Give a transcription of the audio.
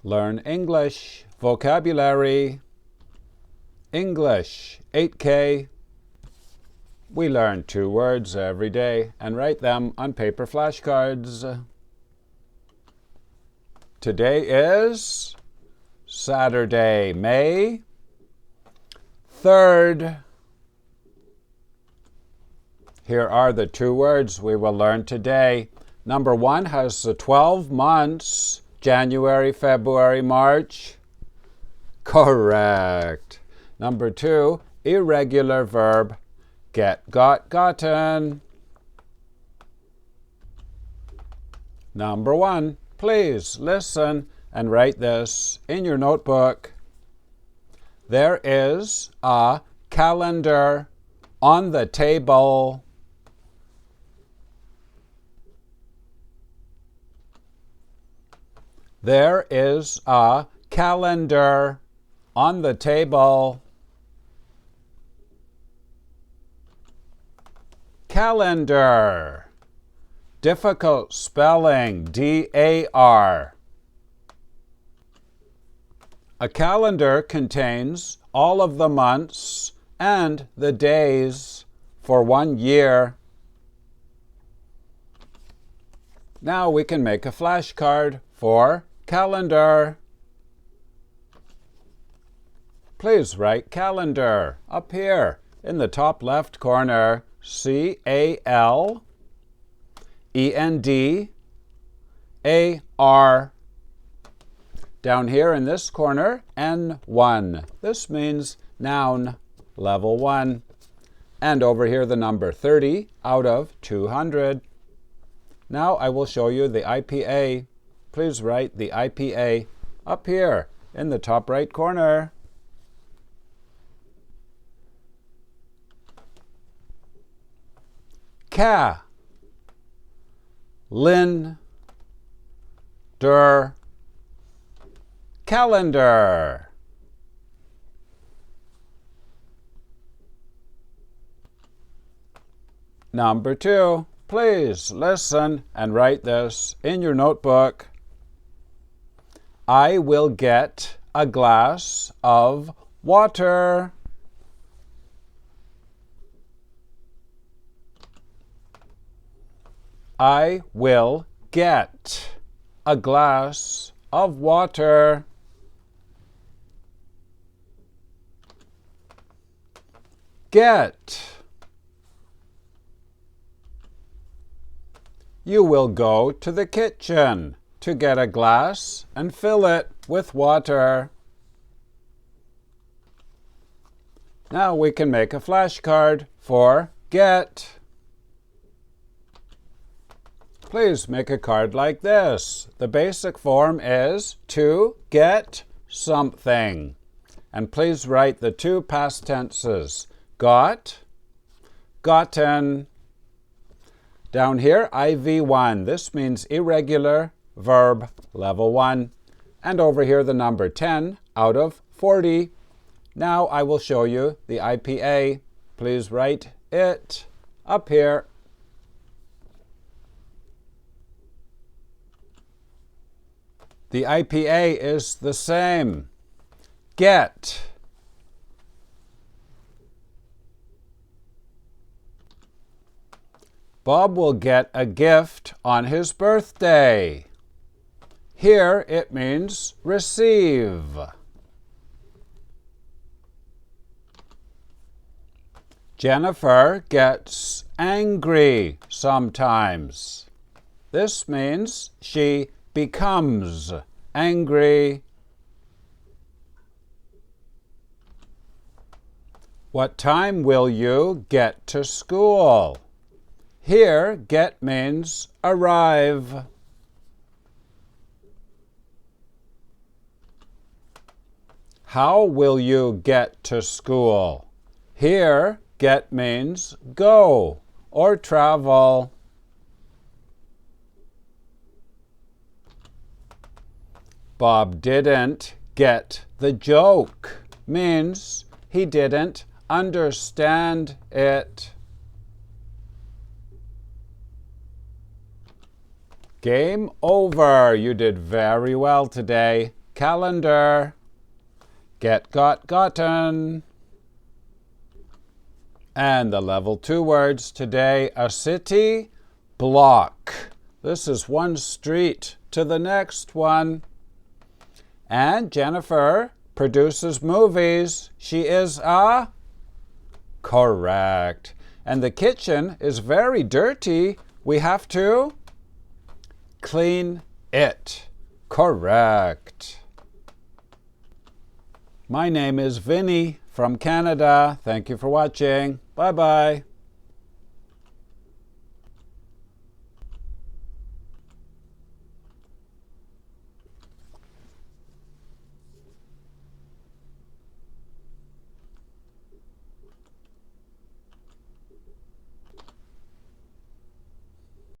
Learn English, vocabulary, English, 8K. We learn 2 words every day and write them on paper flashcards. Today is Saturday, May 3rd. Here are the 2 words we will learn today. Number 1 has the 12 months, January, February, March. Correct. Number 2, irregular verb, get, got, gotten. Number 1, please listen and write this in your notebook. There is a calendar on the table. There is a calendar on the table. Calendar. Difficult spelling, D-A-R. A calendar contains all of the months and the days for 1 year. Now we can make a flashcard for calendar. Please write calendar up here in the top left corner. C-A-L-E-N-D-A-R. Down here in this corner, N1. This means noun, level 1. And over here the number 30 out of 200. Now I will show you the IPA. Please write the IPA up here in the top right corner. Calendar. Calendar. Number 2, please listen and write this in your notebook. I will get a glass of water. I will get a glass of water. Get. You will go to the kitchen to get a glass and fill it with water. Now we can make a flashcard for get. Please make a card like this. The basic form is to get something. And please write the 2 past tenses. Got, gotten. Down here, IV1. This means irregular verb, level 1. And over here, the number 10 out of 40. Now I will show you the IPA. Please write it up here. The IPA is the same. Get. Bob will get a gift on his birthday. Here it means receive. Jennifer gets angry sometimes. This means she becomes angry. What time will you get to school? Here, get means arrive. How will you get to school? Here, get means go or travel. Bob didn't get the joke means he didn't understand it. Game over. You did very well today. calendar. Get, got, gotten. And the level 2 words today, a city block. This is one street to the next one. And Jennifer produces movies. She is a correct. And the kitchen is very dirty. We have to clean it. Correct. My name is Vinny from Canada. Thank you for watching. Bye-bye.